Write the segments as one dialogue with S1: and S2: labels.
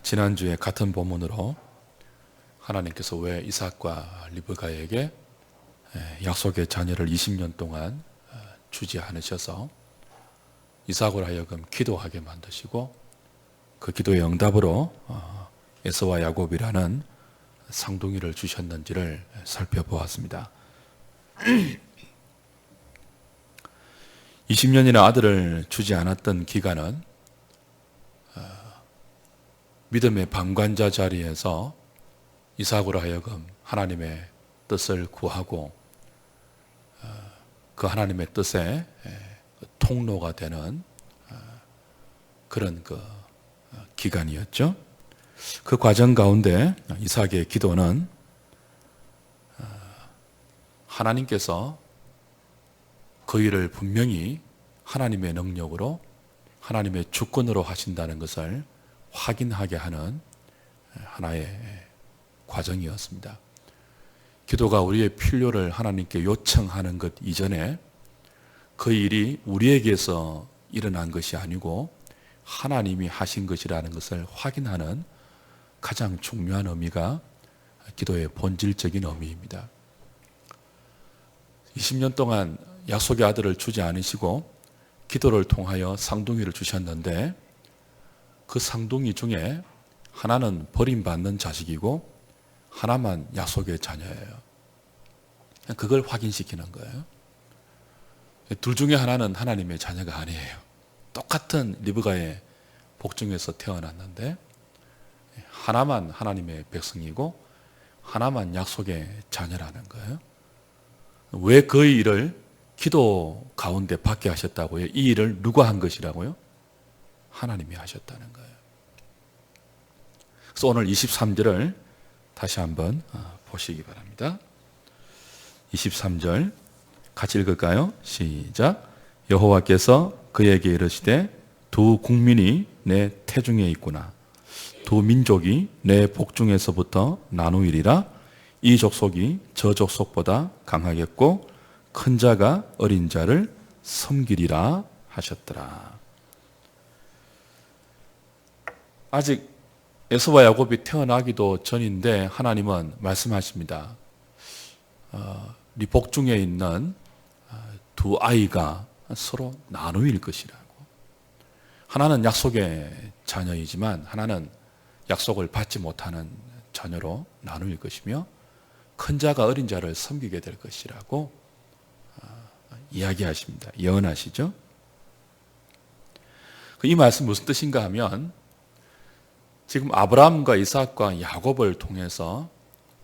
S1: 지난주에 같은 본문으로 하나님께서 왜 이삭과 리브가에게 약속의 자녀를 20년 동안 주지 않으셔서 이삭으로 하여금 기도하게 만드시고 그 기도의 응답으로 에서와 야곱이라는 쌍둥이를 주셨는지를 살펴보았습니다. 20년이나 아들을 주지 않았던 기간은 믿음의 방관자 자리에서 이삭으로 하여금 하나님의 뜻을 구하고 그 하나님의 뜻의 통로가 되는 그런 기간이었죠. 그 과정 가운데 이삭의 기도는 하나님께서 그 일을 분명히 하나님의 능력으로 하나님의 주권으로 하신다는 것을 확인하게 하는 하나의 과정이었습니다. 기도가 우리의 필요를 하나님께 요청하는 것 이전에 그 일이 우리에게서 일어난 것이 아니고 하나님이 하신 것이라는 것을 확인하는 가장 중요한 의미가 기도의 본질적인 의미입니다. 20년 동안 약속의 아들을 주지 않으시고 기도를 통하여 쌍둥이를 주셨는데 그 쌍둥이 중에 하나는 버림받는 자식이고 하나만 약속의 자녀예요. 그걸 확인시키는 거예요. 둘 중에 하나는 하나님의 자녀가 아니에요. 똑같은 리브가의 복중에서 태어났는데 하나만 하나님의 백성이고 하나만 약속의 자녀라는 거예요. 왜 그 일을 기도 가운데 받게 하셨다고요? 이 일을 누가 한 것이라고요? 하나님이 하셨다는 거예요. 그래서 오늘 23절을 다시 한번 보시기 바랍니다. 23절 같이 읽을까요? 시작. 여호와께서 그에게 이르시되 두 국민이 내 태중에 있구나. 두 민족이 내 복중에서부터 나누이리라. 이 족속이 저 족속보다 강하겠고 큰 자가 어린 자를 섬기리라 하셨더라. 아직 에서와 야곱이 태어나기도 전인데 하나님은 말씀하십니다. 네 복중에 있는 두 아이가 서로 나누일 것이라고. 하나는 약속의 자녀이지만 하나는 약속을 받지 못하는 자녀로 나누일 것이며 큰 자가 어린 자를 섬기게 될 것이라고 이야기하십니다. 예언하시죠? 이 말씀 무슨 뜻인가 하면 지금 아브라함과 이삭과 야곱을 통해서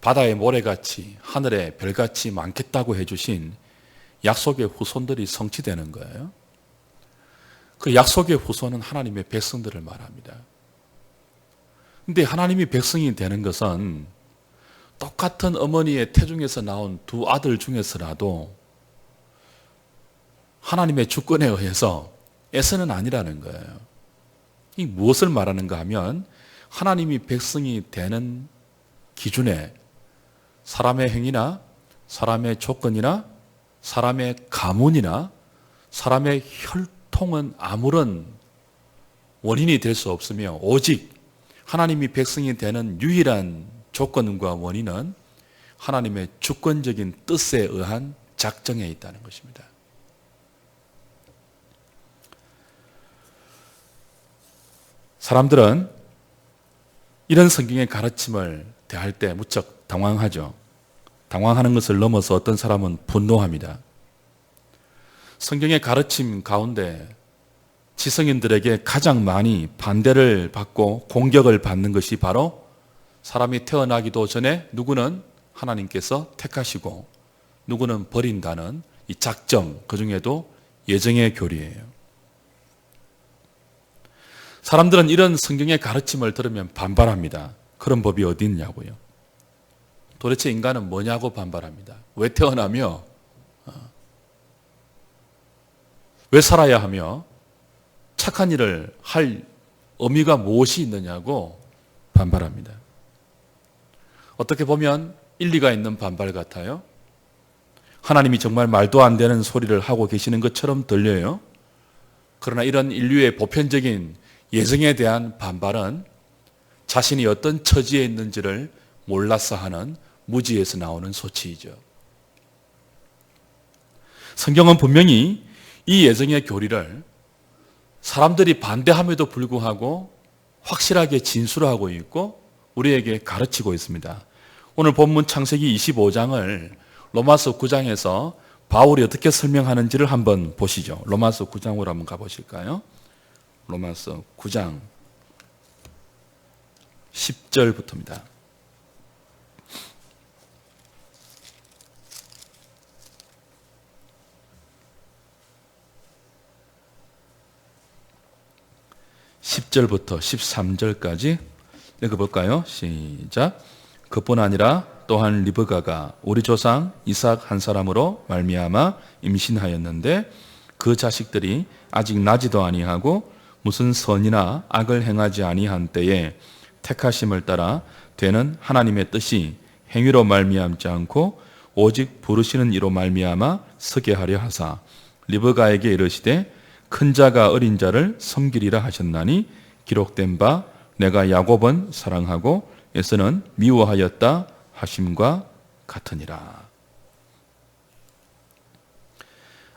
S1: 바다의 모래같이 하늘의 별같이 많겠다고 해주신 약속의 후손들이 성취되는 거예요. 그 약속의 후손은 하나님의 백성들을 말합니다. 그런데 하나님이 백성이 되는 것은 똑같은 어머니의 태중에서 나온 두 아들 중에서라도 하나님의 주권에 의해서 에서는 아니라는 거예요. 이 무엇을 말하는가 하면 하나님이 백성이 되는 기준에 사람의 행위나 사람의 조건이나 사람의 가문이나 사람의 혈통은 아무런 원인이 될 수 없으며 오직 하나님이 백성이 되는 유일한 조건과 원인은 하나님의 주권적인 뜻에 의한 작정에 있다는 것입니다. 사람들은 이런 성경의 가르침을 대할 때 무척 당황하죠. 당황하는 것을 넘어서 어떤 사람은 분노합니다. 성경의 가르침 가운데 지성인들에게 가장 많이 반대를 받고 공격을 받는 것이 바로 사람이 태어나기도 전에 누구는 하나님께서 택하시고 누구는 버린다는 이 작정, 그 중에도 예정의 교리예요. 사람들은 이런 성경의 가르침을 들으면 반발합니다. 그런 법이 어디 있냐고요. 도대체 인간은 뭐냐고 반발합니다. 왜 태어나며 왜 살아야 하며 착한 일을 할 의미가 무엇이 있느냐고 반발합니다. 어떻게 보면 일리가 있는 반발 같아요. 하나님이 정말 말도 안 되는 소리를 하고 계시는 것처럼 들려요. 그러나 이런 인류의 보편적인 예정에 대한 반발은 자신이 어떤 처지에 있는지를 몰라서 하는 무지에서 나오는 소치이죠. 성경은 분명히 이 예정의 교리를 사람들이 반대함에도 불구하고 확실하게 진술하고 있고 우리에게 가르치고 있습니다. 오늘 본문 창세기 25장을 로마서 9장에서 바울이 어떻게 설명하는지를 한번 보시죠. 로마서 9장으로 한번 가보실까요? 로마서 9장 10절부터입니다. (10절부터) (13절까지) 읽어볼까요? 시작. 그뿐 아니라 또한 리브가가 우리 조상 이삭 한 사람으로 말미암아 임신하였는데 그 자식들이 아직 나지도 아니하고 무슨 선이나 악을 행하지 아니한 때에 택하심을 따라 되는 하나님의 뜻이 행위로 말미암지 않고 오직 부르시는 이로 말미암아 서게 하려 하사 리브가에게 이르시되 큰 자가 어린 자를 섬기리라 하셨나니 기록된 바 내가 야곱은 사랑하고 에서는 미워하였다 하심과 같으니라.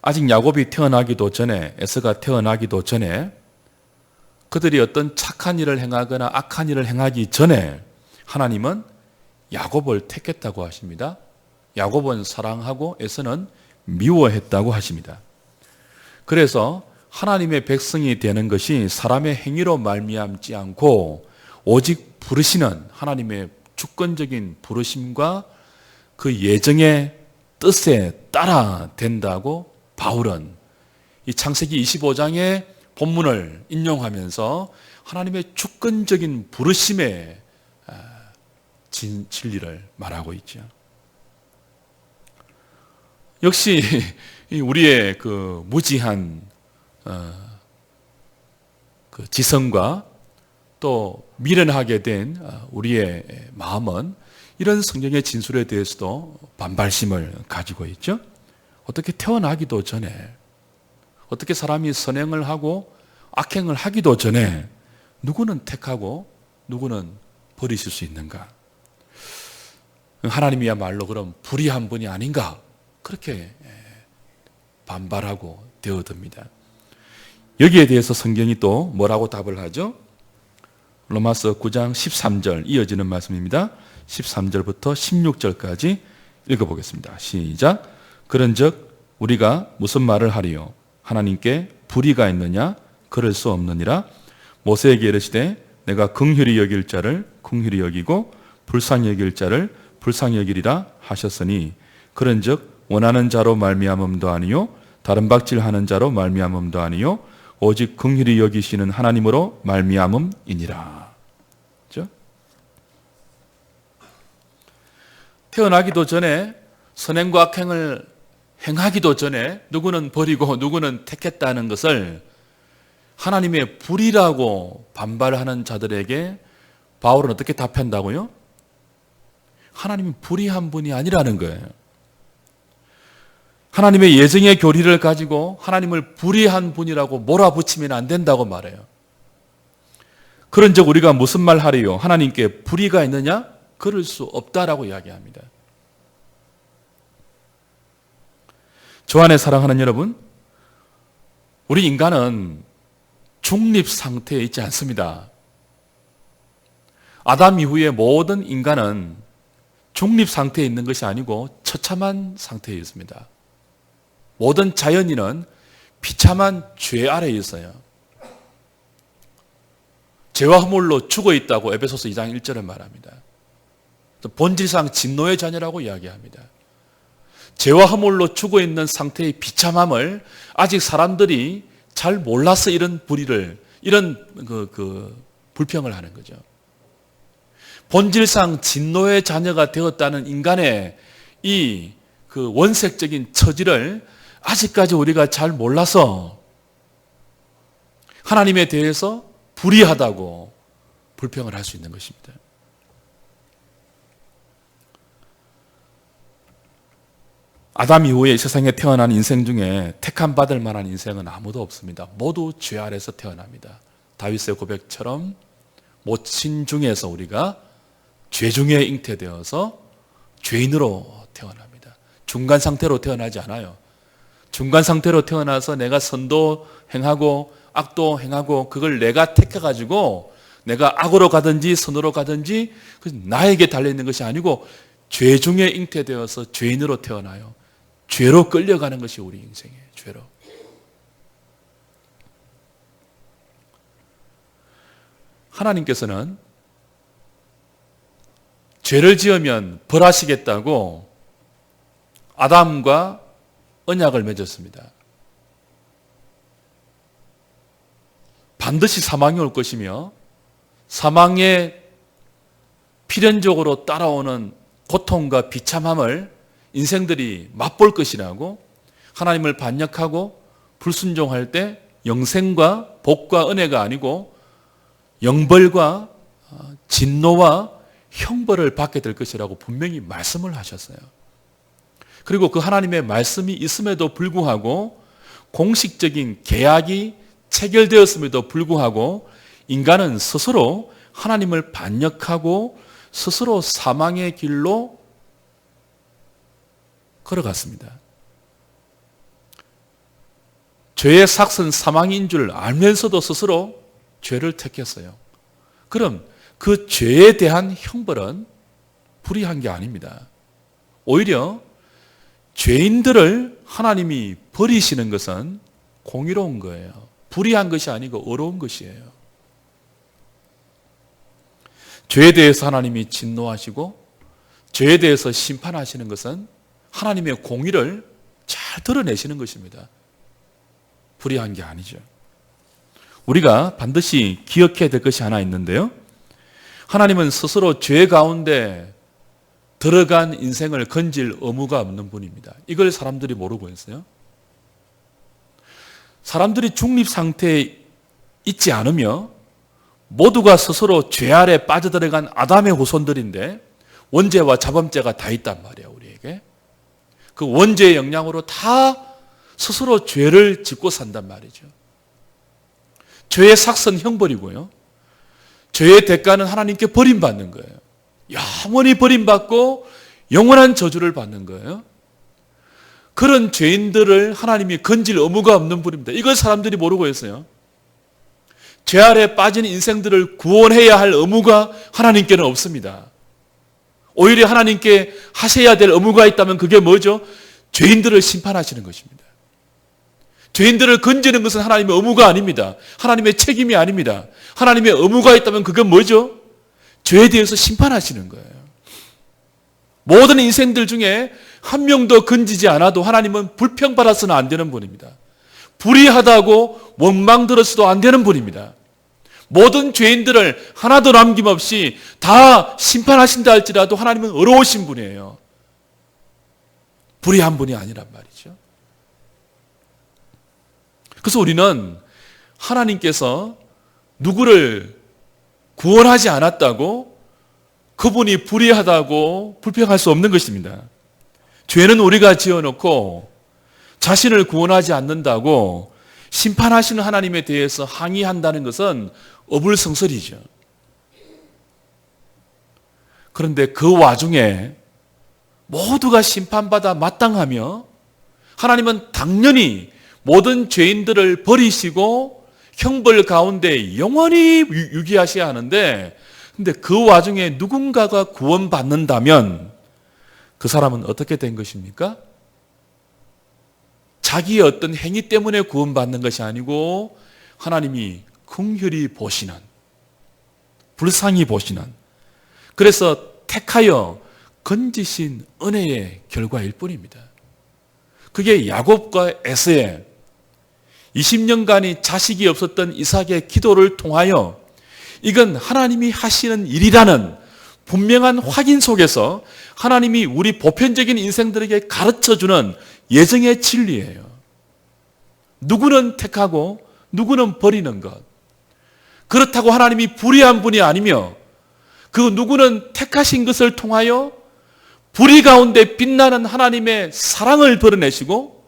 S1: 아직 야곱이 태어나기도 전에, 에서가 태어나기도 전에 그들이 어떤 착한 일을 행하거나 악한 일을 행하기 전에 하나님은 야곱을 택했다고 하십니다. 야곱은 사랑하고 에서는 미워했다고 하십니다. 그래서 하나님의 백성이 되는 것이 사람의 행위로 말미암지 않고 오직 부르시는 하나님의 주권적인 부르심과 그 예정의 뜻에 따라 된다고 바울은 이 창세기 25장의 본문을 인용하면서 하나님의 주권적인 부르심의 진리를 말하고 있죠. 역시 우리의 그 무지한 그 지성과 또 미련하게 된 우리의 마음은 이런 성경의 진술에 대해서도 반발심을 가지고 있죠. 어떻게 태어나기도 전에, 어떻게 사람이 선행을 하고 악행을 하기도 전에 누구는 택하고 누구는 버리실 수 있는가? 하나님이야말로 그럼 불의한 분이 아닌가? 그렇게 반발하고 되어듭니다. 여기에 대해서 성경이 또 뭐라고 답을 하죠? 로마서 9장 13절 이어지는 말씀입니다. 13절부터 16절까지 읽어보겠습니다. 시작. 그런즉 우리가 무슨 말을 하리요? 하나님께 불의가 있느냐? 그럴 수 없느니라. 모세에게 이르시되 내가 긍휼히 여길 자를 긍휼히 여기고 불쌍히 여길 자를 불쌍히 여기리라 하셨으니 그런즉 원하는 자로 말미암음도 아니요 다른 박질하는 자로 말미암음도 아니요 오직 긍휼히 여기시는 하나님으로 말미암음이니라. 그렇죠? 태어나기도 전에 선행과 악행을 행하기도 전에 누구는 버리고 누구는 택했다는 것을 하나님의 불의라고 반발하는 자들에게 바울은 어떻게 답한다고요? 하나님은 불의한 분이 아니라는 거예요. 하나님의 예정의 교리를 가지고 하나님을 불의한 분이라고 몰아붙이면 안 된다고 말해요. 그런즉 우리가 무슨 말 하리요? 하나님께 불의가 있느냐? 그럴 수 없다라고 이야기합니다. 저 안에 사랑하는 여러분, 우리 인간은 중립 상태에 있지 않습니다. 아담 이후의 모든 인간은 중립 상태에 있는 것이 아니고 처참한 상태에 있습니다. 모든 자연인은 비참한 죄 아래에 있어요. 죄와 허물로 죽어 있다고 에베소서 2장 1절에 말합니다. 본질상 진노의 자녀라고 이야기합니다. 죄와 허물로 죽어 있는 상태의 비참함을 아직 사람들이 잘 몰라서 이런 불의를, 이런 불평을 하는 거죠. 본질상 진노의 자녀가 되었다는 인간의 이 그 원색적인 처지를 아직까지 우리가 잘 몰라서 하나님에 대해서 불의하다고 불평을 할 수 있는 것입니다. 아담 이후에 세상에 태어난 인생 중에 택함 받을 만한 인생은 아무도 없습니다. 모두 죄 아래서 태어납니다. 다윗의 고백처럼 모친 중에서 우리가 죄 중에 잉태되어서 죄인으로 태어납니다. 중간 상태로 태어나지 않아요. 중간 상태로 태어나서 내가 선도 행하고 악도 행하고 그걸 내가 택해가지고 내가 악으로 가든지 선으로 가든지 나에게 달려있는 것이 아니고 죄 중에 잉태되어서 죄인으로 태어나요. 죄로 끌려가는 것이 우리 인생이에요. 죄로. 하나님께서는 죄를 지으면 벌하시겠다고 아담과 언약을 맺었습니다. 반드시 사망이 올 것이며 사망에 필연적으로 따라오는 고통과 비참함을 인생들이 맛볼 것이라고 하나님을 반역하고 불순종할 때 영생과 복과 은혜가 아니고 영벌과 진노와 형벌을 받게 될 것이라고 분명히 말씀을 하셨어요. 그리고 그 하나님의 말씀이 있음에도 불구하고 공식적인 계약이 체결되었음에도 불구하고 인간은 스스로 하나님을 반역하고 스스로 사망의 길로 걸어갔습니다. 죄의 삭은 사망인 줄 알면서도 스스로 죄를 택했어요. 그럼 그 죄에 대한 형벌은 불의한 게 아닙니다. 오히려 죄인들을 하나님이 버리시는 것은 공의로운 거예요. 불의한 것이 아니고 의로운 것이에요. 죄에 대해서 하나님이 진노하시고 죄에 대해서 심판하시는 것은 하나님의 공의를 잘 드러내시는 것입니다. 불의한 게 아니죠. 우리가 반드시 기억해야 될 것이 하나 있는데요. 하나님은 스스로 죄 가운데 들어간 인생을 건질 의무가 없는 분입니다. 이걸 사람들이 모르고 있어요. 사람들이 중립 상태에 있지 않으며 모두가 스스로 죄 아래 빠져들어간 아담의 후손들인데 원죄와 자범죄가 다 있단 말이에요. 우리에게. 그 원죄의 영향으로 다 스스로 죄를 짓고 산단 말이죠. 죄의 삭은 형벌이고요. 죄의 대가는 하나님께 버림받는 거예요. 영원히 버림받고 영원한 저주를 받는 거예요. 그런 죄인들을 하나님이 건질 의무가 없는 분입니다. 이걸 사람들이 모르고 있어요. 죄 아래 빠진 인생들을 구원해야 할 의무가 하나님께는 없습니다. 오히려 하나님께 하셔야 될 의무가 있다면 그게 뭐죠? 죄인들을 심판하시는 것입니다. 죄인들을 건지는 것은 하나님의 의무가 아닙니다. 하나님의 책임이 아닙니다. 하나님의 의무가 있다면 그건 뭐죠? 죄에 대해서 심판하시는 거예요. 모든 인생들 중에 한 명도 건지지 않아도 하나님은 불평받아서는 안 되는 분입니다. 불의하다고 원망 들어서도 안 되는 분입니다. 모든 죄인들을 하나도 남김없이 다 심판하신다 할지라도 하나님은 의로우신 분이에요. 불의한 분이 아니란 말이죠. 그래서 우리는 하나님께서 누구를 구원하지 않았다고 그분이 불의하다고 불평할 수 없는 것입니다. 죄는 우리가 지어놓고 자신을 구원하지 않는다고 심판하시는 하나님에 대해서 항의한다는 것은 어불성설이죠. 그런데 그 와중에 모두가 심판받아 마땅하며 하나님은 당연히 모든 죄인들을 버리시고 형벌 가운데 영원히 유기하셔야 하는데 근데 그 와중에 누군가가 구원받는다면 그 사람은 어떻게 된 것입니까? 자기의 어떤 행위 때문에 구원받는 것이 아니고 하나님이 긍휼히 보시는, 불쌍히 보시는, 그래서 택하여 건지신 은혜의 결과일 뿐입니다. 그게 야곱과 에서의 20년간이 자식이 없었던 이삭의 기도를 통하여 이건 하나님이 하시는 일이라는 분명한 확인 속에서 하나님이 우리 보편적인 인생들에게 가르쳐주는 예정의 진리예요. 누구는 택하고 누구는 버리는 것. 그렇다고 하나님이 불의한 분이 아니며 그 누구는 택하신 것을 통하여 불의 가운데 빛나는 하나님의 사랑을 드러내시고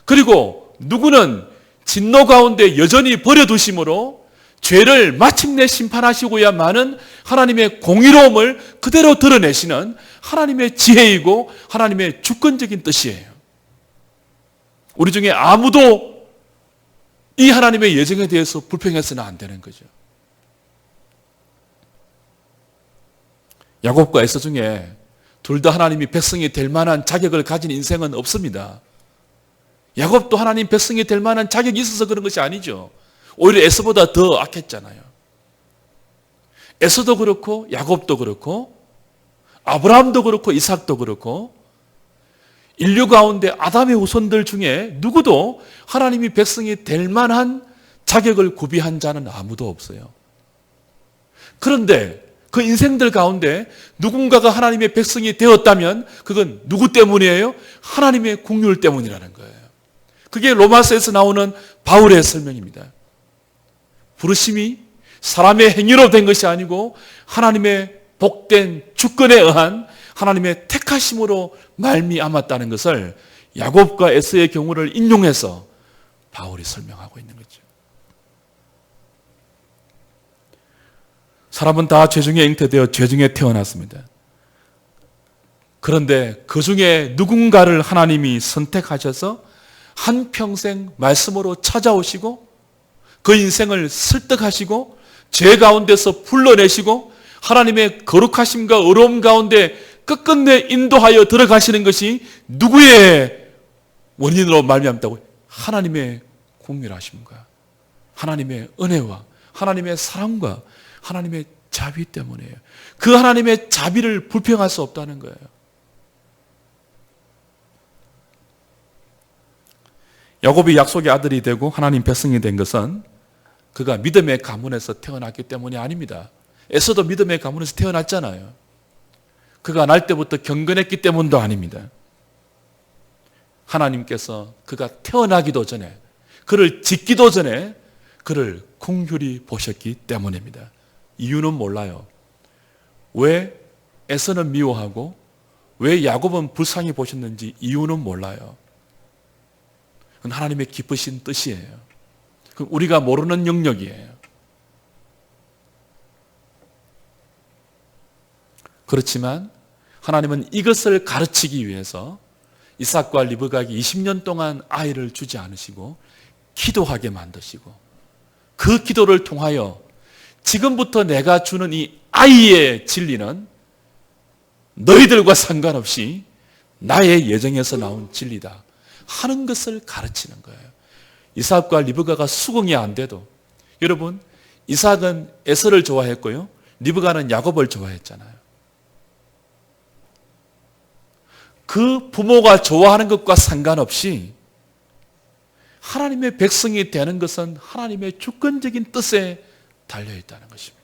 S1: 그리고 누구는 진노 가운데 여전히 버려두심으로 죄를 마침내 심판하시고야만은 하나님의 공의로움을 그대로 드러내시는 하나님의 지혜이고 하나님의 주권적인 뜻이에요. 우리 중에 아무도 이 하나님의 예정에 대해서 불평해서는 안 되는 거죠. 야곱과 에서 중에 둘 다 하나님이 백성이 될 만한 자격을 가진 인생은 없습니다. 야곱도 하나님 백성이 될 만한 자격이 있어서 그런 것이 아니죠. 오히려 에서보다 더 악했잖아요. 에서도 그렇고 야곱도 그렇고 아브라함도 그렇고 이삭도 그렇고 인류 가운데 아담의 후손들 중에 누구도 하나님이 백성이 될 만한 자격을 구비한 자는 아무도 없어요. 그런데 그 인생들 가운데 누군가가 하나님의 백성이 되었다면 그건 누구 때문이에요? 하나님의 긍휼 때문이라는 거예요. 그게 로마서에서 나오는 바울의 설명입니다. 부르심이 사람의 행위로 된 것이 아니고 하나님의 복된 주권에 의한 하나님의 택하심으로 말미암았다는 것을 야곱과 에서의 경우를 인용해서 바울이 설명하고 있는 거죠. 사람은 다 죄중에 잉태되어 죄중에 태어났습니다. 그런데 그 중에 누군가를 하나님이 선택하셔서 한평생 말씀으로 찾아오시고 그 인생을 설득하시고 죄 가운데서 불러내시고 하나님의 거룩하심과 의로움 가운데 끝끝내 인도하여 들어가시는 것이 누구의 원인으로 말미암다고? 하나님의 긍휼하심과 하나님의 은혜와 하나님의 사랑과 하나님의 자비 때문이에요. 그 하나님의 자비를 불평할 수 없다는 거예요. 야곱이 약속의 아들이 되고 하나님 백성이 된 것은 그가 믿음의 가문에서 태어났기 때문이 아닙니다. 에서도 믿음의 가문에서 태어났잖아요. 그가 날 때부터 경건했기 때문도 아닙니다. 하나님께서 그가 태어나기도 전에, 그를 짓기도 전에 그를 긍휼히 보셨기 때문입니다. 이유는 몰라요. 왜 에서는 미워하고 왜 야곱은 불쌍히 보셨는지 이유는 몰라요. 그건 하나님의 기쁘신 뜻이에요. 그건 우리가 모르는 영역이에요. 그렇지만 하나님은 이것을 가르치기 위해서 이삭과 리브가에게 20년 동안 아이를 주지 않으시고 기도하게 만드시고 그 기도를 통하여 지금부터 내가 주는 이 아이의 진리는 너희들과 상관없이 나의 예정에서 나온 진리다 하는 것을 가르치는 거예요. 이삭과 리브가가 수긍이 안 돼도, 여러분, 이삭은 에서를 좋아했고요, 리브가는 야곱을 좋아했잖아요. 그 부모가 좋아하는 것과 상관없이 하나님의 백성이 되는 것은 하나님의 주권적인 뜻에 달려 있다는 것입니다.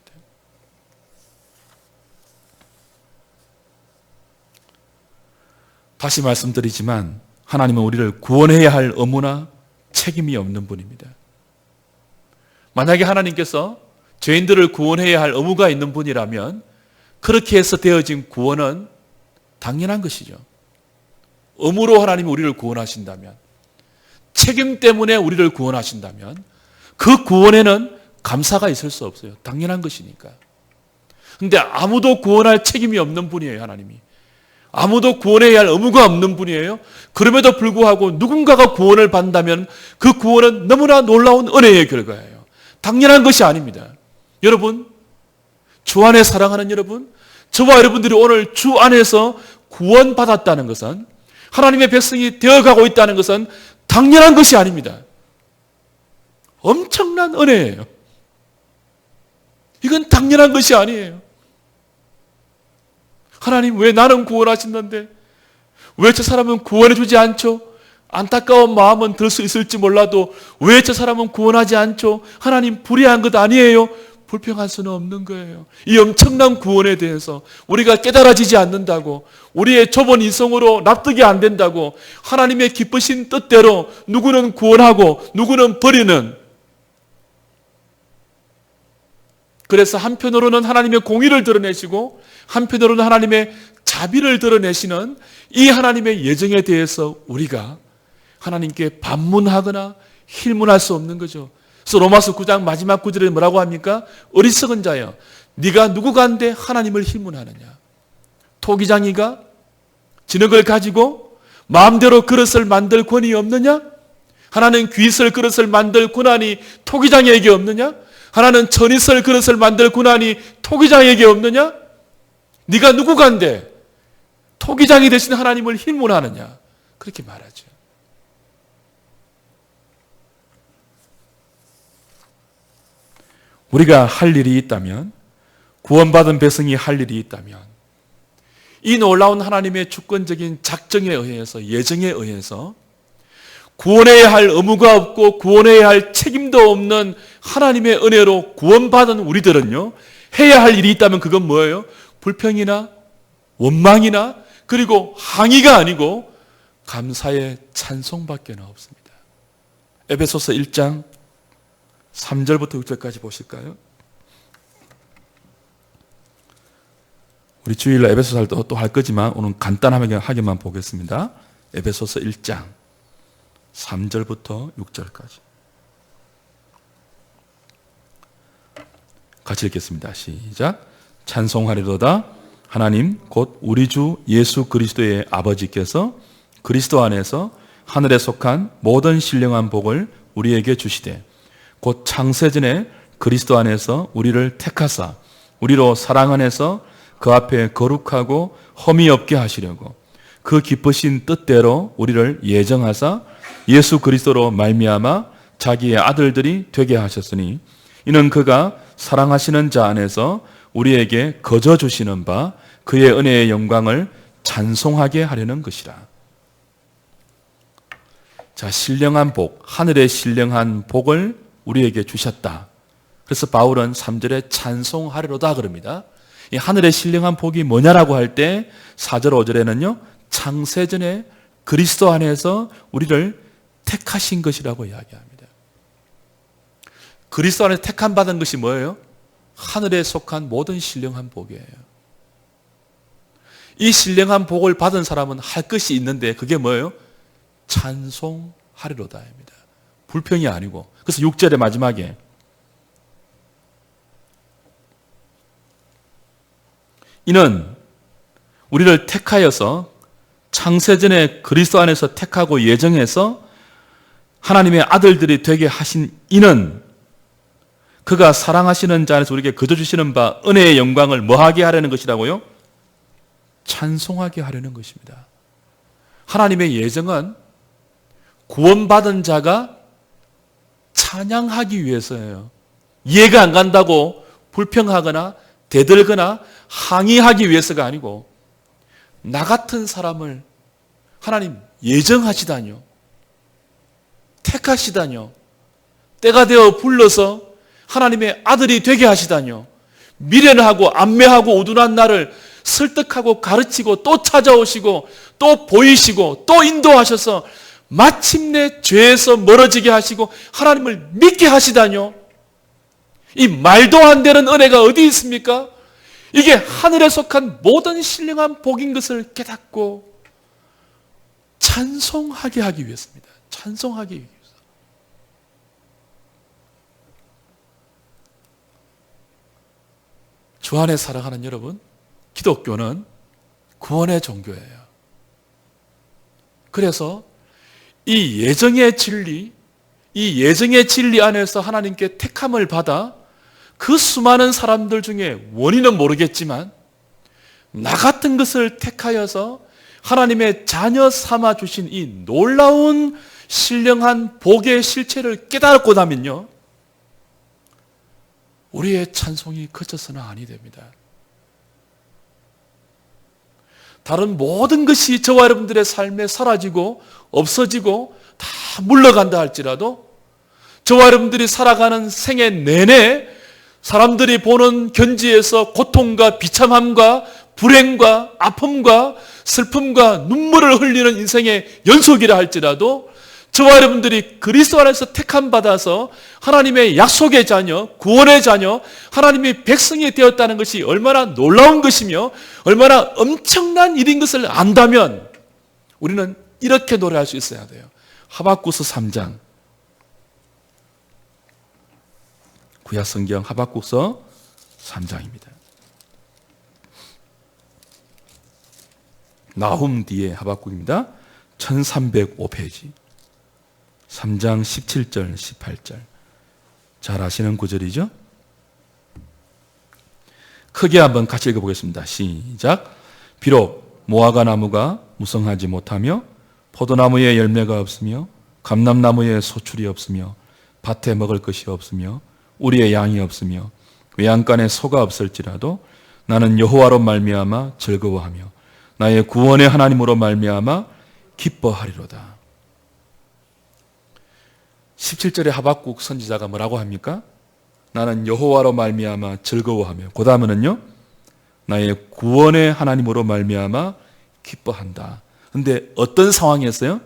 S1: 다시 말씀드리지만 하나님은 우리를 구원해야 할 의무나 책임이 없는 분입니다. 만약에 하나님께서 죄인들을 구원해야 할 의무가 있는 분이라면 그렇게 해서 되어진 구원은 당연한 것이죠. 의무로 하나님이 우리를 구원하신다면, 책임 때문에 우리를 구원하신다면 그 구원에는 감사가 있을 수 없어요. 당연한 것이니까. 그런데 아무도 구원할 책임이 없는 분이에요, 하나님이. 아무도 구원해야 할 의무가 없는 분이에요. 그럼에도 불구하고 누군가가 구원을 받는다면 그 구원은 너무나 놀라운 은혜의 결과예요. 당연한 것이 아닙니다. 여러분, 주 안에 사랑하는 여러분, 저와 여러분들이 오늘 주 안에서 구원받았다는 것은, 하나님의 백성이 되어가고 있다는 것은 당연한 것이 아닙니다. 엄청난 은혜예요. 이건 당연한 것이 아니에요. 하나님, 왜 나는 구원하신다는데 왜 저 사람은 구원해 주지 않죠? 안타까운 마음은 들 수 있을지 몰라도 왜 저 사람은 구원하지 않죠? 하나님, 불의한 것 아니에요? 불평할 수는 없는 거예요. 이 엄청난 구원에 대해서 우리가 깨달아지지 않는다고, 우리의 좁은 이성으로 납득이 안 된다고, 하나님의 기쁘신 뜻대로 누구는 구원하고 누구는 버리는, 그래서 한편으로는 하나님의 공의를 드러내시고 한편으로는 하나님의 자비를 드러내시는 이 하나님의 예정에 대해서 우리가 하나님께 반문하거나 힐문할 수 없는 거죠. 그래서 로마서 9장 마지막 구절에 뭐라고 합니까? 어리석은 자여, 네가 누구가 한데 하나님을 힐문하느냐. 토기장이가 진흙을 가지고 마음대로 그릇을 만들 권위 없느냐? 하나는 귀슬 그릇을 만들 권한이 토기장에게 없느냐? 하나는 천이슬 그릇을 만들 권한이 토기장에게 없느냐? 네가 누구간데 토기장이 되신 하나님을 힐문하느냐? 그렇게 말하죠. 우리가 할 일이 있다면, 구원받은 백성이 할 일이 있다면, 이 놀라운 하나님의 주권적인 작정에 의해서, 예정에 의해서 구원해야 할 의무가 없고 구원해야 할 책임도 없는 하나님의 은혜로 구원받은 우리들은요, 해야 할 일이 있다면 그건 뭐예요? 불평이나 원망이나 그리고 항의가 아니고 감사의 찬송밖에 없습니다. 에베소서 1장 3절부터 6절까지 보실까요? 우리 주일날 에베소서를 또 할 거지만 오늘 간단하게만 보겠습니다. 에베소서 1장 3절부터 6절까지 같이 읽겠습니다. 시작. 찬송하리로다. 하나님 곧 우리 주 예수 그리스도의 아버지께서 그리스도 안에서 하늘에 속한 모든 신령한 복을 우리에게 주시되 곧 창세전에 그리스도 안에서 우리를 택하사 우리로 사랑 안에서 그 앞에 거룩하고 험이 없게 하시려고 그 기쁘신 뜻대로 우리를 예정하사 예수 그리스도로 말미암아 자기의 아들들이 되게 하셨으니 이는 그가 사랑하시는 자 안에서 우리에게 거저 주시는 바 그의 은혜의 영광을 찬송하게 하려는 것이라. 자, 신령한 복, 하늘의 신령한 복을 우리에게 주셨다. 그래서 바울은 3절에 찬송하리로다 그럽니다. 이 하늘의 신령한 복이 뭐냐라고 할 때 4절 5절에는요 창세전에 그리스도 안에서 우리를 택하신 것이라고 이야기합니다. 그리스도 안에서 택함 받은 것이 뭐예요? 하늘에 속한 모든 신령한 복이에요. 이 신령한 복을 받은 사람은 할 것이 있는데 그게 뭐예요? 찬송하리로다입니다. 불평이 아니고. 그래서 6절의 마지막에 이는 우리를 택하여서 창세전에 그리스도 안에서 택하고 예정해서 하나님의 아들들이 되게 하신 이는 그가 사랑하시는 자 안에서 우리에게 거저 주시는 바 은혜의 영광을 뭐하게 하려는 것이라고요? 찬송하게 하려는 것입니다. 하나님의 예정은 구원받은 자가 찬양하기 위해서예요. 이해가 안 간다고 불평하거나 대들거나 항의하기 위해서가 아니고 나 같은 사람을 하나님 예정하시다뇨. 택하시다뇨. 때가 되어 불러서 하나님의 아들이 되게 하시다뇨. 미련하고 안매하고 우둔한 나를 설득하고 가르치고 또 찾아오시고 또 보이시고 또 인도하셔서 마침내 죄에서 멀어지게 하시고 하나님을 믿게 하시다뇨. 이 말도 안 되는 은혜가 어디 있습니까? 이게 하늘에 속한 모든 신령한 복인 것을 깨닫고 찬송하게 하기 위해서입니다. 찬송하기 위해서. 주 안에 살아가는 여러분, 기독교는 구원의 종교예요. 그래서 이 예정의 진리, 이 예정의 진리 안에서 하나님께 택함을 받아 그 수많은 사람들 중에 원인은 모르겠지만 나 같은 것을 택하여서 하나님의 자녀 삼아 주신 이 놀라운 신령한 복의 실체를 깨달고 나면요 우리의 찬송이 그쳐서는 아니 됩니다. 다른 모든 것이 저와 여러분들의 삶에 사라지고 없어지고 다 물러간다 할지라도 저와 여러분들이 살아가는 생애 내내 사람들이 보는 견지에서 고통과 비참함과 불행과 아픔과 슬픔과 눈물을 흘리는 인생의 연속이라 할지라도 저와 여러분들이 그리스도 안에서 택함 받아서 하나님의 약속의 자녀, 구원의 자녀, 하나님의 백성이 되었다는 것이 얼마나 놀라운 것이며 얼마나 엄청난 일인 것을 안다면 우리는 이렇게 노래할 수 있어야 돼요. 하박국서 3장 구약성경 하박국서 3장입니다. 나훔 뒤에 하박국입니다. 1305페이지 3장 17절 18절 잘 아시는 구절이죠? 크게 한번 같이 읽어보겠습니다. 시작. 비록 무화과 나무가 무성하지 못하며 포도나무에 열매가 없으며 감람나무에 소출이 없으며 밭에 먹을 것이 없으며 우리의 양이 없으며 외양간에 소가 없을지라도 나는 여호와로 말미암아 즐거워하며 나의 구원의 하나님으로 말미암아 기뻐하리로다. 17절에 하박국 선지자가 뭐라고 합니까? 나는 여호와로 말미암아 즐거워하며 그 다음에는요 나의 구원의 하나님으로 말미암아 기뻐한다. 근데 어떤 상황이었어요?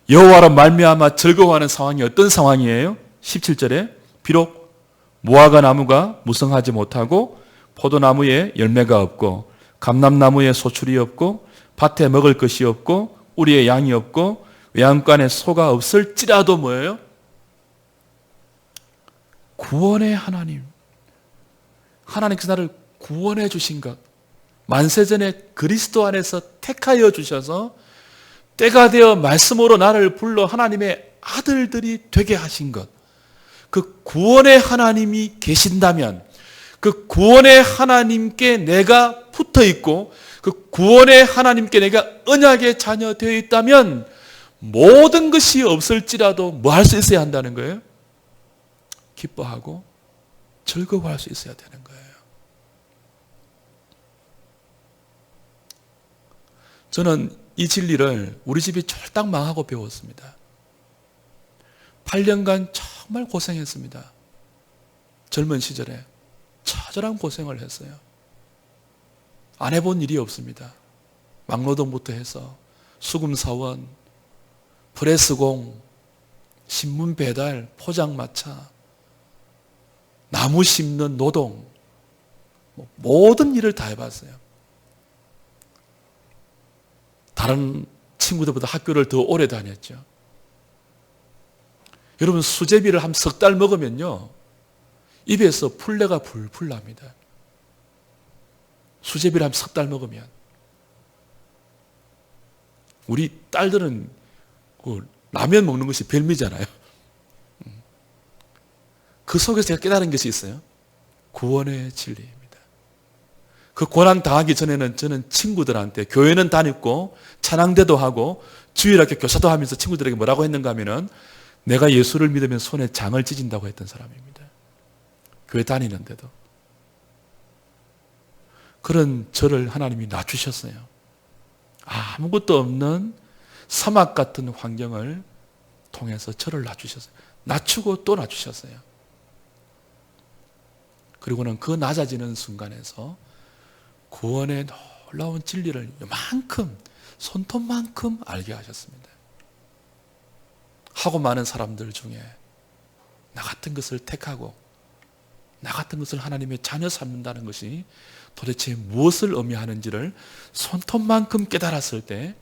S1: 여호와로 말미암아 즐거워하는 상황이 어떤 상황이에요? 17절에 비록 무화과 나무가 무성하지 못하고 포도나무에 열매가 없고 감람나무에 소출이 없고 밭에 먹을 것이 없고 우리의 양이 없고 외양간에 소가 없을지라도 뭐예요? 구원의 하나님, 하나님께서 나를 구원해 주신 것, 만세전에 그리스도 안에서 택하여 주셔서 때가 되어 말씀으로 나를 불러 하나님의 아들들이 되게 하신 것, 그 구원의 하나님이 계신다면 그 구원의 하나님께 내가 붙어 있고 그 구원의 하나님께 내가 언약의 자녀 되어 있다면 모든 것이 없을지라도 뭐 할 수 있어야 한다는 거예요? 기뻐하고 즐거워할 수 있어야 되는 거예요. 저는 이 진리를 우리 집이 쫄딱 망하고 배웠습니다. 8년간 정말 고생했습니다. 젊은 시절에 처절한 고생을 했어요. 안 해본 일이 없습니다. 막노동부터 해서 수금사원, 프레스공, 신문 배달, 포장마차, 나무 심는 노동, 모든 일을 다 해봤어요. 다른 친구들보다 학교를 더 오래 다녔죠. 여러분 수제비를 한 석 달 먹으면요 입에서 풀레가 풀풀 납니다. 수제비를 한 석 달 먹으면. 우리 딸들은 그 라면 먹는 것이 별미잖아요. 그 속에서 제가 깨달은 것이 있어요. 구원의 진리입니다. 그 고난 당하기 전에는 저는 친구들한테 교회는 다녔고 찬양대도 하고 주일학교 교사도 하면서 친구들에게 뭐라고 했는가 하면은 내가 예수를 믿으면 손에 장을 찢은다고 했던 사람입니다. 교회 다니는데도. 그런 저를 하나님이 낮추셨어요. 아무것도 없는 사막 같은 환경을 통해서 저를 낮추셨어요. 낮추고 또 낮추셨어요. 그리고는 그 낮아지는 순간에서 구원의 놀라운 진리를 이만큼 손톱만큼 알게 하셨습니다. 하고 많은 사람들 중에 나 같은 것을 택하고 나 같은 것을 하나님의 자녀 삼는다는 것이 도대체 무엇을 의미하는지를 손톱만큼 깨달았을 때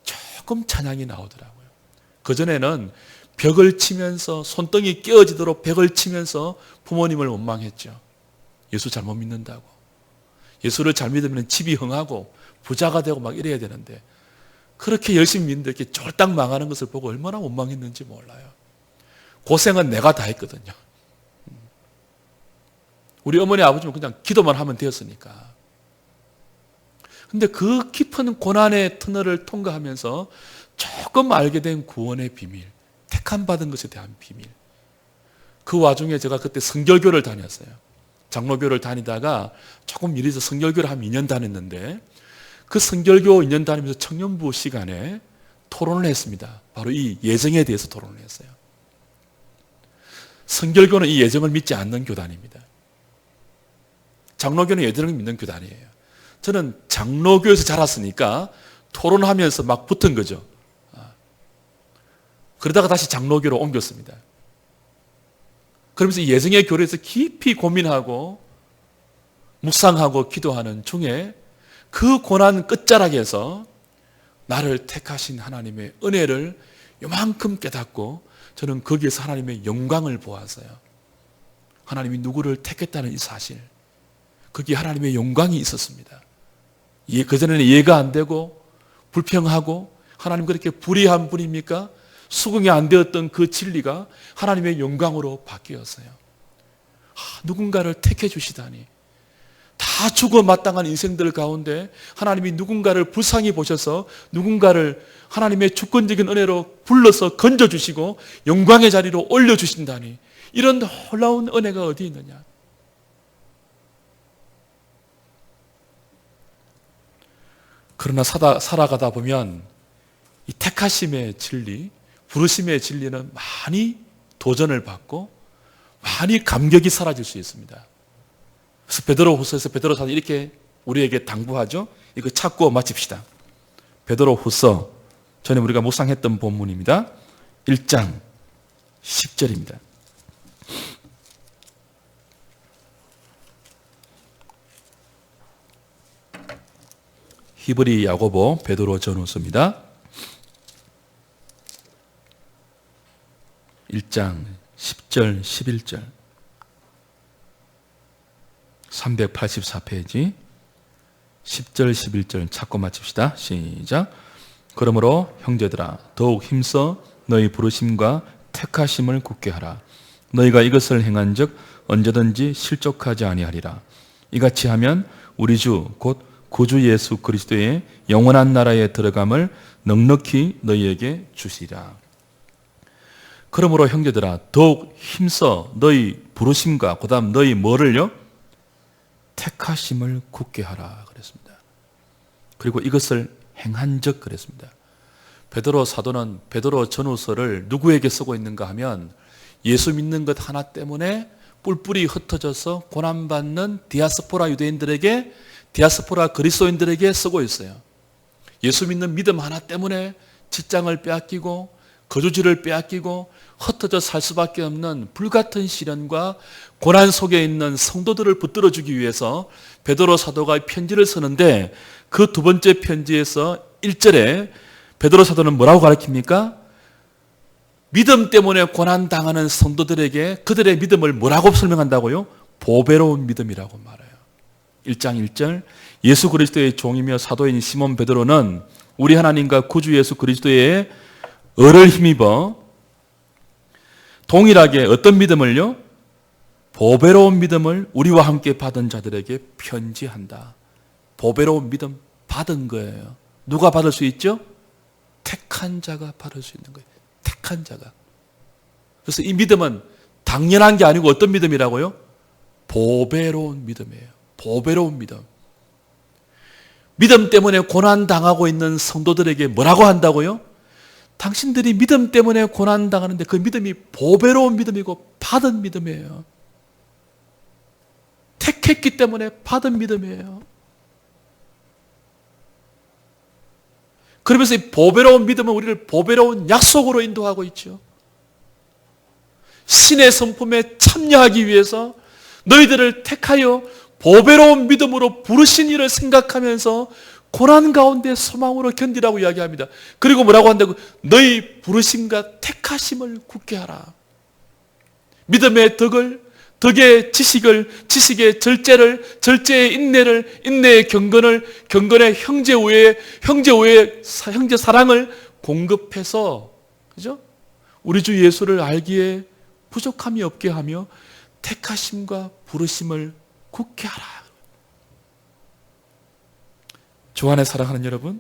S1: 조금 찬양이 나오더라고요. 그전에는 벽을 치면서 손등이 깨어지도록 벽을 치면서 부모님을 원망했죠. 예수 잘못 믿는다고. 예수를 잘 믿으면 집이 흥하고 부자가 되고 막 이래야 되는데 그렇게 열심히 믿는데 이렇게 쫄딱 망하는 것을 보고 얼마나 원망했는지 몰라요. 고생은 내가 다 했거든요. 우리 어머니 아버지는 그냥 기도만 하면 되었으니까. 근데 그 깊은 고난의 터널을 통과하면서 조금 알게 된 구원의 비밀, 택함 받은 것에 대한 비밀. 그 와중에 제가 그때 성결교를 다녔어요. 장로교를 다니다가 조금 일이 있어서 성결교를 한 2년 다녔는데 그 성결교 2년 다니면서 청년부 시간에 토론을 했습니다. 바로 이 예정에 대해서 토론을 했어요. 성결교는 이 예정을 믿지 않는 교단입니다. 장로교는 예정을 믿는 교단이에요. 저는 장로교에서 자랐으니까 토론하면서 막 붙은 거죠. 그러다가 다시 장로교로 옮겼습니다. 그러면서 이 예정의 교리에서 깊이 고민하고 묵상하고 기도하는 중에 그 고난 끝자락에서 나를 택하신 하나님의 은혜를 요만큼 깨닫고 저는 거기에서 하나님의 영광을 보았어요. 하나님이 누구를 택했다는 이 사실, 거기에 하나님의 영광이 있었습니다. 그전에는 이해가 안 되고 불평하고 하나님 그렇게 불의한 분입니까? 수긍이 안 되었던 그 진리가 하나님의 영광으로 바뀌었어요. 누군가를 택해 주시다니. 다 죽어 마땅한 인생들 가운데 하나님이 누군가를 불쌍히 보셔서 누군가를 하나님의 주권적인 은혜로 불러서 건져주시고 영광의 자리로 올려주신다니. 이런 놀라운 은혜가 어디 있느냐. 그러나 살아가다 보면 이 택하심의 진리, 부르심의 진리는 많이 도전을 받고 많이 감격이 사라질 수 있습니다. 그래서 베드로후서에서 베드로사도 이렇게 우리에게 당부하죠. 이거 찾고 마칩시다. 베드로후서, 전에 우리가 묵상했던 본문입니다. 1장 10절입니다. 히브리, 야고보, 베드로 전후서입니다. 1장 10절, 11절. 384페이지 10절, 11절 찾고 마칩시다. 시작. 그러므로 형제들아 더욱 힘써 너희 부르심과 택하심을 굳게 하라. 너희가 이것을 행한즉 언제든지 실족하지 아니하리라. 이같이 하면 우리 주 곧 구주 예수 그리스도의 영원한 나라에 들어감을 넉넉히 너희에게 주시리라. 그러므로 형제들아 더욱 힘써 너희 부르심과 그 다음 너희 뭐를요? 택하심을 굳게 하라 그랬습니다. 그리고 이것을 행한즉 그랬습니다. 베드로 사도는 베드로 전후서를 누구에게 쓰고 있는가 하면 예수 믿는 것 하나 때문에 뿔뿔이 흩어져서 고난받는 디아스포라 유대인들에게, 디아스포라 그리스도인들에게 쓰고 있어요. 예수 믿는 믿음 하나 때문에 직장을 빼앗기고 거주지를 빼앗기고 흩어져 살 수밖에 없는 불같은 시련과 고난 속에 있는 성도들을 붙들어주기 위해서 베드로 사도가 편지를 쓰는데 그 두 번째 편지에서 1절에 베드로 사도는 뭐라고 가르칩니까? 믿음 때문에 고난당하는 성도들에게 그들의 믿음을 뭐라고 설명한다고요? 보배로운 믿음이라고 말해요. 1장 1절 예수 그리스도의 종이며 사도인 시몬 베드로는 우리 하나님과 구주 예수 그리스도의 을을 힘입어 동일하게 어떤 믿음을요? 보배로운 믿음을 우리와 함께 받은 자들에게 편지한다. 보배로운 믿음 받은 거예요. 누가 받을 수 있죠? 택한 자가 받을 수 있는 거예요. 택한 자가. 그래서 이 믿음은 당연한 게 아니고 어떤 믿음이라고요? 보배로운 믿음이에요. 보배로운 믿음. 믿음 때문에 고난당하고 있는 성도들에게 뭐라고 한다고요? 당신들이 믿음 때문에 고난당하는데 그 믿음이 보배로운 믿음이고 받은 믿음이에요. 택했기 때문에 받은 믿음이에요. 그러면서 이 보배로운 믿음은 우리를 보배로운 약속으로 인도하고 있죠. 신의 성품에 참여하기 위해서 너희들을 택하여 보배로운 믿음으로 부르신 이를 생각하면서 고난 가운데 소망으로 견디라고 이야기합니다. 그리고 뭐라고 한다고? 너희 부르심과 택하심을 굳게 하라. 믿음의 덕을, 덕의 지식을, 지식의 절제를, 절제의 인내를, 인내의 경건을, 경건의 형제 우애의 형제 사랑을 공급해서, 그죠? 우리 주 예수를 알기에 부족함이 없게 하며 택하심과 부르심을 굳게 하라. 주 안에 사랑하는 여러분,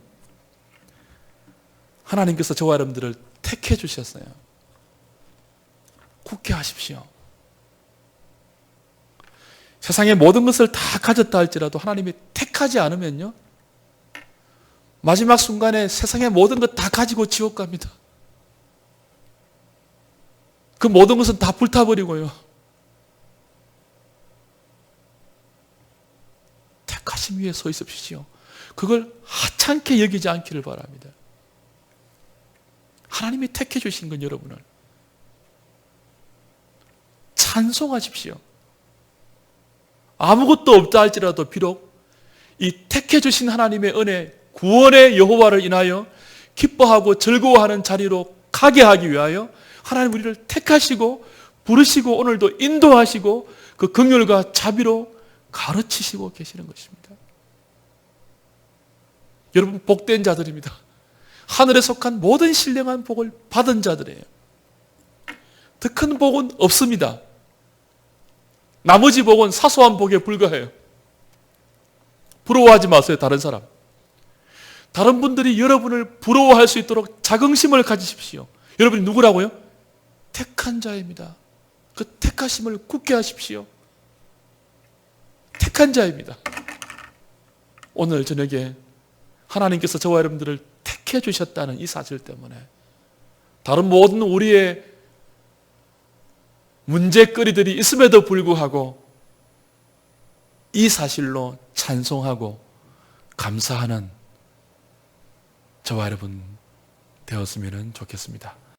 S1: 하나님께서 저와 여러분들을 택해 주셨어요. 굳게 하십시오. 세상의 모든 것을 다 가졌다 할지라도 하나님이 택하지 않으면요, 마지막 순간에 세상의 모든 것 다 가지고 지옥 갑니다. 그 모든 것은 다 불타버리고요. 택하심 위에 서 있으십시오. 그걸 하찮게 여기지 않기를 바랍니다. 하나님이 택해 주신 건 여러분을 찬송하십시오. 아무것도 없다 할지라도 비록 이 택해 주신 하나님의 은혜, 구원의 여호와를 인하여 기뻐하고 즐거워하는 자리로 가게 하기 위하여 하나님 우리를 택하시고 부르시고 오늘도 인도하시고 그 긍휼과 자비로 가르치시고 계시는 것입니다. 여러분, 복된 자들입니다. 하늘에 속한 모든 신령한 복을 받은 자들이에요. 더 큰 복은 없습니다. 나머지 복은 사소한 복에 불과해요. 부러워하지 마세요, 다른 사람. 다른 분들이 여러분을 부러워할 수 있도록 자긍심을 가지십시오. 여러분이 누구라고요? 택한 자입니다. 그 택하심을 굳게 하십시오. 택한 자입니다. 오늘 저녁에 하나님께서 저와 여러분들을 택해 주셨다는 이 사실 때문에 다른 모든 우리의 문제거리들이 있음에도 불구하고 이 사실로 찬송하고 감사하는 저와 여러분 되었으면 좋겠습니다.